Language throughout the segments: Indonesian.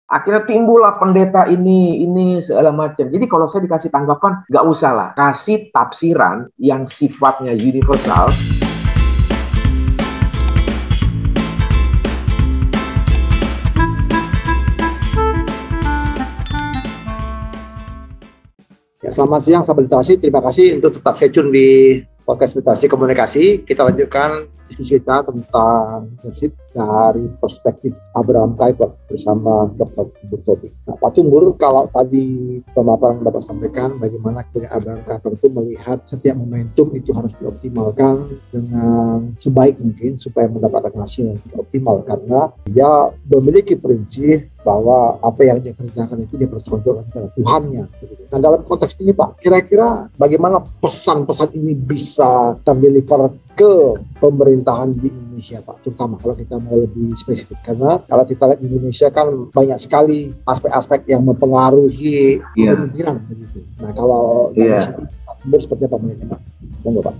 Akhirnya timbullah pendeta ini segala macam. Jadi kalau saya dikasih tanggapan, nggak usah lah. Kasih tafsiran yang sifatnya universal. Ya, selamat siang sahabat literasi. Terima kasih untuk tetap stay tune di podcast Literasi Komunikasi. Kita lanjutkan diskusi kita tentang leadership dari perspektif Abraham Kuyper bersama Dr. Tumbur Tobing. Nah, Pak Tumbur, kalau tadi pemaparan Bapak sampaikan bagaimana akhirnya Abraham Kuyper itu melihat setiap momentum itu harus dioptimalkan dengan sebaik mungkin supaya mendapatkan hasil yang optimal, karena dia memiliki prinsip bahwa apa yang dia kerjakan itu dia bertanggung kepada Tuhannya. Nah, dalam konteks ini Pak, kira-kira bagaimana pesan-pesan ini bisa terdeliver ke pemerintahan di Indonesia Pak, terutama kalau kita mau lebih spesifik, karena kalau kita lihat di Indonesia kan banyak sekali aspek-aspek yang mempengaruhi pemerintahan begitu. Nah, kalau dari situ Pak Tumbur seperti apa melihatnya Pak? Monggo Pak.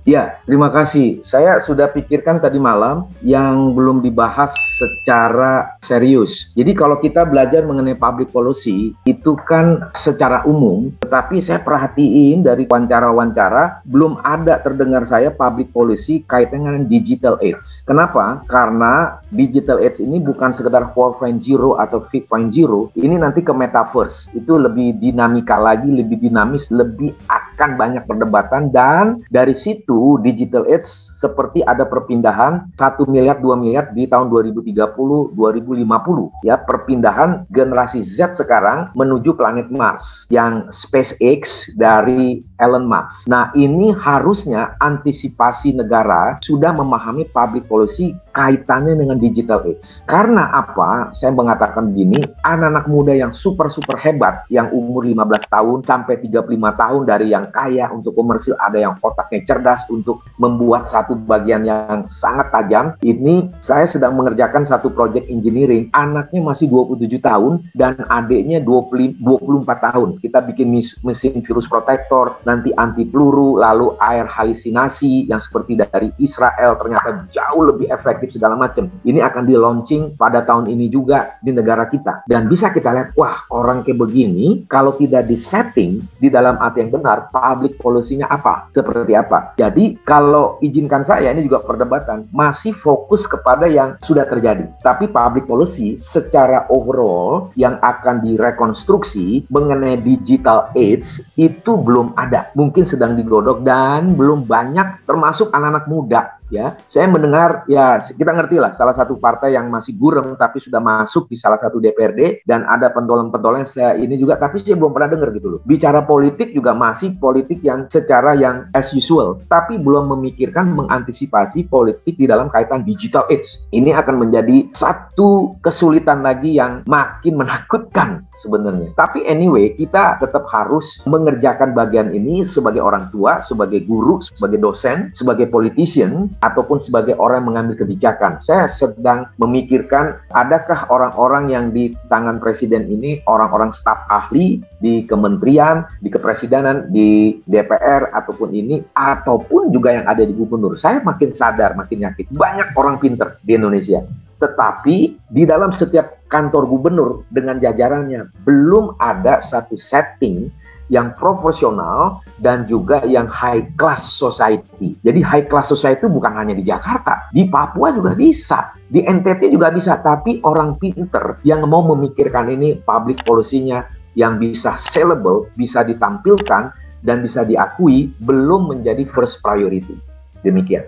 Ya, terima kasih. Saya sudah pikirkan tadi malam yang belum dibahas secara serius. Jadi kalau kita belajar mengenai public policy, itu kan secara umum, tetapi saya perhatiin dari wawancara-wawancara, belum ada terdengar saya public policy kaitan dengan digital age. Kenapa? Karena digital age ini bukan sekedar 4.0 atau 5.0, ini nanti ke metaverse. Itu lebih dinamika lagi, lebih dinamis, lebih akan banyak perdebatan, dan dari situ digital age seperti ada perpindahan 1 miliar 2 miliar di tahun 2030 2050 ya, perpindahan generasi Z sekarang menuju planet Mars yang SpaceX dari Elon Musk. Nah, ini harusnya antisipasi negara sudah memahami public policy kaitannya dengan digital age. Karena apa? Saya mengatakan begini, anak-anak muda yang super hebat yang umur 15 tahun sampai 35 tahun, dari yang kaya untuk komersil, ada yang otaknya cerdas untuk membuat satu bagian yang sangat tajam. Ini saya sedang mengerjakan satu project engineering, anaknya masih 27 tahun dan adiknya 24 tahun. Kita bikin mesin virus protector, nanti anti peluru, lalu air halusinasi yang seperti dari Israel ternyata jauh lebih efektif segala macam. Ini akan di launching pada tahun ini juga di negara kita. Dan bisa kita lihat, wah, orang kayak begini kalau tidak disetting di dalam arti yang benar, public policy-nya apa? Seperti apa? Jadi kalau izinkan saya, ini juga perdebatan, masih fokus kepada yang sudah terjadi. Tapi public policy secara overall yang akan direkonstruksi mengenai digital age itu belum ada. Mungkin sedang digodok dan belum banyak, termasuk anak-anak muda. Ya, saya mendengar, ya kita ngerti lah, salah satu partai yang masih gurem tapi sudah masuk di salah satu DPRD, dan ada pentolan-pentolan saya ini juga, tapi saya belum pernah dengar gitu loh. Bicara politik juga masih politik yang secara yang as usual, tapi belum memikirkan mengantisipasi politik di dalam kaitan digital age. Ini akan menjadi satu kesulitan lagi yang makin menakutkan sebenarnya. Tapi anyway, kita tetap harus mengerjakan bagian ini sebagai orang tua, sebagai guru, sebagai dosen, sebagai politician, ataupun sebagai orang yang mengambil kebijakan. Saya sedang memikirkan, adakah orang-orang yang di tangan presiden ini orang-orang staf ahli di kementerian, di kepresidenan, di DPR, ataupun ini, ataupun juga yang ada di gubernur. Saya makin sadar, makin yakin, banyak orang pinter di Indonesia. Tetapi di dalam setiap kantor gubernur dengan jajarannya belum ada satu setting yang profesional dan juga yang high class society. Jadi high class society itu bukan hanya di Jakarta, di Papua juga bisa, di NTT juga bisa, tapi orang pinter yang mau memikirkan ini public policy-nya yang bisa sellable, bisa ditampilkan dan bisa diakui, belum menjadi first priority. Demikian.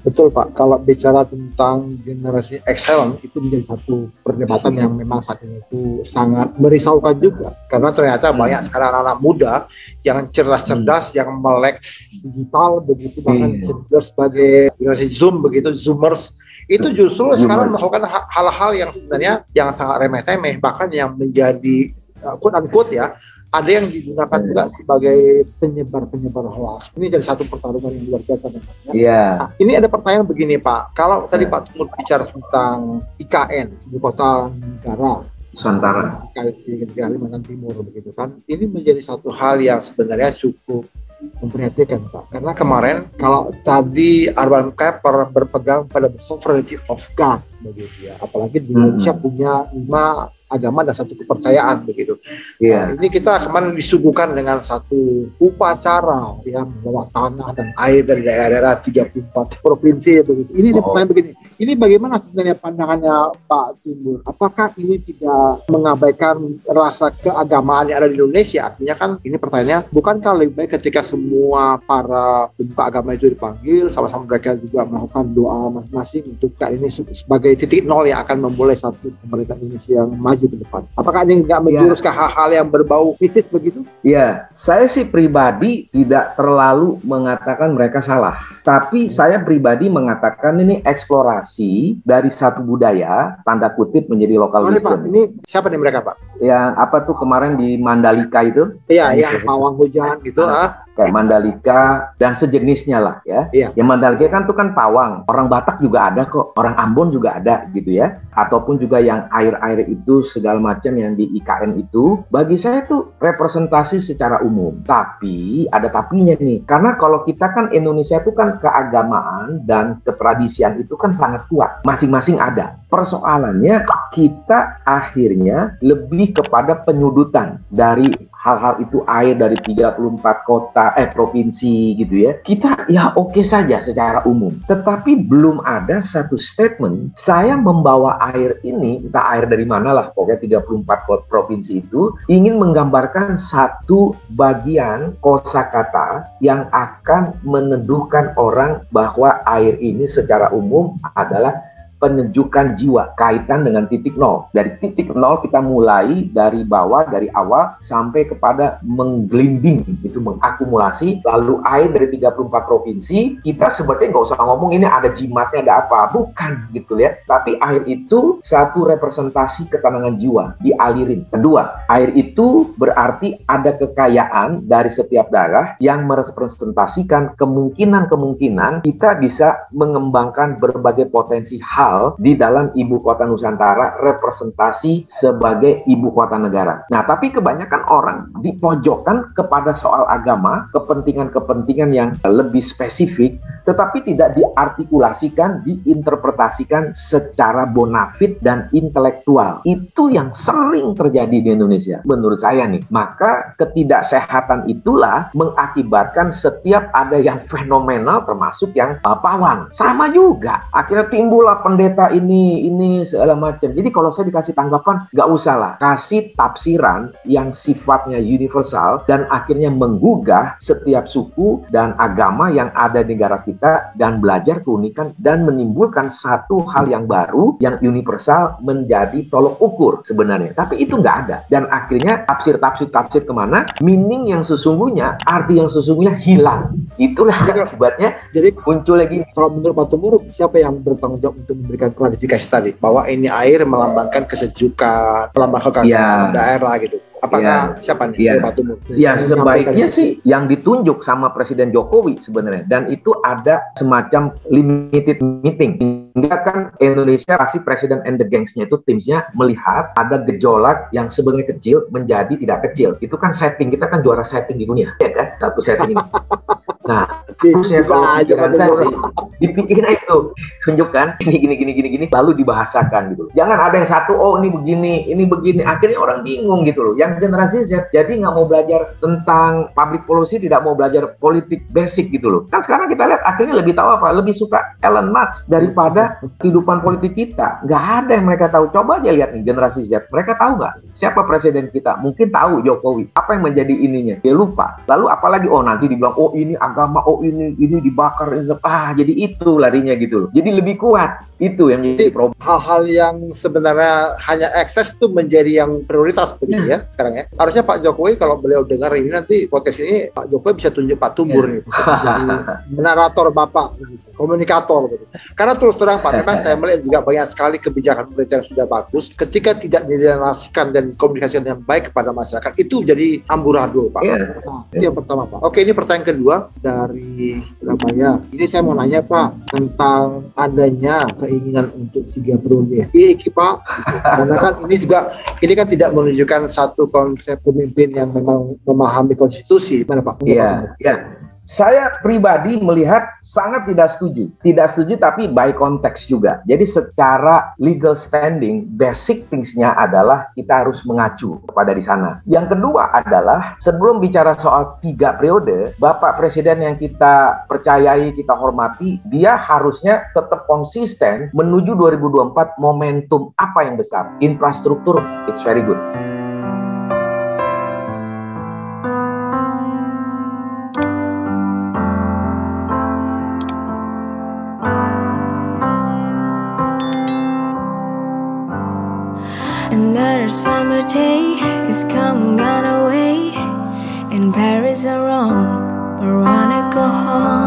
Betul Pak, kalau bicara tentang generasi excellent itu menjadi satu perdebatan yang memang saat ini itu sangat merisaukan juga, karena ternyata banyak sekarang anak muda yang cerdas-cerdas, yang melek digital begitu, bahkan cerdas sebagai generasi Zoom begitu, Zoomers, itu justru sekarang melakukan hal-hal yang sebenarnya yang sangat remeh-temeh, bahkan yang menjadi quote-unquote ya, ada yang digunakan juga sebagai penyebar hoax. Ini jadi satu pertarungan yang luar biasa. Nah, ini ada pertanyaan begini Pak, kalau tadi Pak Tumbur bicara tentang IKN, Ibu Kota Negara Nusantara, di Kalimantan Timur begitu kan, ini menjadi satu hal yang sebenarnya cukup memprihatinkan Pak. Karena kemarin kalau tadi Abraham Kuyper berpegang pada sovereignty of God begitu ya. Apalagi di Indonesia punya 5 agama dan 1 kepercayaan begitu. Iya. Ini kita kemarin disuguhkan dengan satu upacara yang membawa tanah dan air dari daerah-daerah 34 provinsi begitu. Ini pertanyaan begini. Ini bagaimana sebenarnya pandangannya Pak Timbul? Apakah ini tidak mengabaikan rasa keagamaan yang ada di Indonesia? Artinya kan ini pertanyaannya, bukankah lebih baik ketika semua para pemuka agama itu dipanggil, sama-sama mereka juga melakukan doa masing-masing untuk ini sebagai titik nol yang akan memulai satu pemerintahan Indonesia yang maju ke depan. Apakah ini nggak menjurus ke hal-hal yang berbau mistis begitu? Ya, saya sih pribadi tidak terlalu mengatakan mereka salah. Tapi saya pribadi mengatakan ini eksplorasi dari satu budaya, tanda kutip menjadi lokal wisdom. Pak, ini siapa nih mereka Pak? Yang apa tuh kemarin di Mandalika itu? Iya, yang pawang hujan gitu. Kayak Mandalika dan sejenisnya lah ya. Iya. Yang Mandalika kan tuh kan pawang. Orang Batak juga ada kok. Orang Ambon juga ada gitu ya. Ataupun juga yang air-air itu segala macam yang di IKN itu. Bagi saya tuh representasi secara umum. Tapi ada tapinya nih. Karena kalau kita kan Indonesia itu kan keagamaan dan ketradisian itu kan sangat kuat. Masing-masing ada. Persoalannya kita akhirnya lebih kepada penyudutan dari hal-hal itu air dari 34 kota, provinsi gitu ya. Kita ya oke saja secara umum. Tetapi belum ada satu statement, saya membawa air ini, entah air dari mana lah, pokoknya 34 provinsi itu, ingin menggambarkan satu bagian kosakata yang akan meneduhkan orang bahwa air ini secara umum adalah penyejukan jiwa, kaitan dengan titik nol. Dari titik nol kita mulai dari bawah, dari awal sampai kepada menggelinding, itu mengakumulasi, lalu air dari 34 provinsi, kita sebetulnya nggak usah ngomong ini ada jimatnya, ada apa, bukan gitu ya. Tapi air itu satu representasi ketenangan jiwa, dialirin. Kedua, air itu berarti ada kekayaan dari setiap daerah yang merepresentasikan kemungkinan-kemungkinan kita bisa mengembangkan berbagai potensi hal di dalam ibu kota Nusantara, representasi sebagai ibu kota negara. Nah, tapi kebanyakan orang dipojokkan kepada soal agama, kepentingan-kepentingan yang lebih spesifik, tetapi tidak diartikulasikan, diinterpretasikan secara bonafit dan intelektual. Itu yang sering terjadi di Indonesia, menurut saya nih. Maka ketidaksehatan itulah mengakibatkan setiap ada yang fenomenal, termasuk yang pawang. Sama juga, akhirnya timbullah pendeta ini segala macam. Jadi kalau saya dikasih tanggapan, nggak usah lah, kasih tafsiran yang sifatnya universal dan akhirnya menggugah setiap suku dan agama yang ada di negara kita dan belajar keunikan dan menimbulkan satu hal yang baru yang universal menjadi tolok ukur sebenarnya. Tapi itu nggak ada dan akhirnya tafsir kemana? Meaning yang sesungguhnya, arti yang sesungguhnya hilang. Itulah akibatnya. Jadi muncul lagi. Kalau menurut Pak Tumur, siapa yang bertanggung jawab untuk memberikan klarifikasi tadi bahwa ini air melambangkan kesejukan, melambangkan daerah gitu? Apakah siapa nih Pak Tumur? Ya, sebaiknya sih yang ditunjuk sama Presiden Jokowi sebenarnya, dan itu ada semacam limited meeting. Hingga kan Indonesia pasti Presiden and the Gangs-nya itu timsnya melihat ada gejolak yang sebenarnya kecil menjadi tidak kecil. Itu kan setting, kita kan juara setting di dunia, ya kan? Satu setting ini. Nah, harusnya kalau pikiran saya sih dipikirin itu, tunjukkan gini, lalu dibahasakan gitu. Jangan ada yang satu, oh ini begini, akhirnya orang bingung gitu loh. Yang generasi Z jadi nggak mau belajar tentang public policy, tidak mau belajar politik basic gitu loh. Kan sekarang kita lihat akhirnya lebih tahu apa? Lebih suka Elon Musk daripada kehidupan politik kita. Nggak ada yang mereka tahu. Coba aja lihat nih generasi Z, mereka tahu nggak siapa presiden kita? Mungkin tahu Jokowi. Apa yang menjadi ininya? Dia lupa. Lalu apalagi nanti dibilang oh ini agama, oh ini dibakar, jadi itu larinya gitu loh. Jadi lebih kuat, itu yang menjadi problem. Hal-hal yang sebenarnya hanya ekses itu menjadi yang prioritas begitu ya sekarang ya. Harusnya Pak Jokowi kalau beliau dengar ini nanti podcast ini, Pak Jokowi bisa tunjuk Pak Tumbur nih, narator Bapak, komunikator gitu. Karena terus terang Pak, memang saya melihat juga banyak sekali kebijakan pemerintah yang sudah bagus, ketika tidak dinarasikan dan komunikasikan dengan baik kepada masyarakat, itu jadi amburadul Pak. Itu yang pertama Pak. Oke, ini pertanyaan kedua. dari Surabaya. Ini saya mau nanya Pak tentang adanya keinginan untuk 3 periode. Iya Pak, karena kan ini kan tidak menunjukkan satu konsep pemimpin yang memang memahami konstitusi. Mana Pak? Iya, iya. Saya pribadi melihat sangat tidak setuju. Tidak setuju tapi by konteks juga. Jadi secara legal standing, basic things-nya adalah kita harus mengacu kepada di sana. Yang kedua adalah sebelum bicara soal 3 periode, Bapak Presiden yang kita percayai, kita hormati, dia harusnya tetap konsisten menuju 2024 momentum apa yang besar. Infrastruktur, it's very good. Another summer day is come gone away, and Paris and Rome, but wanna go home.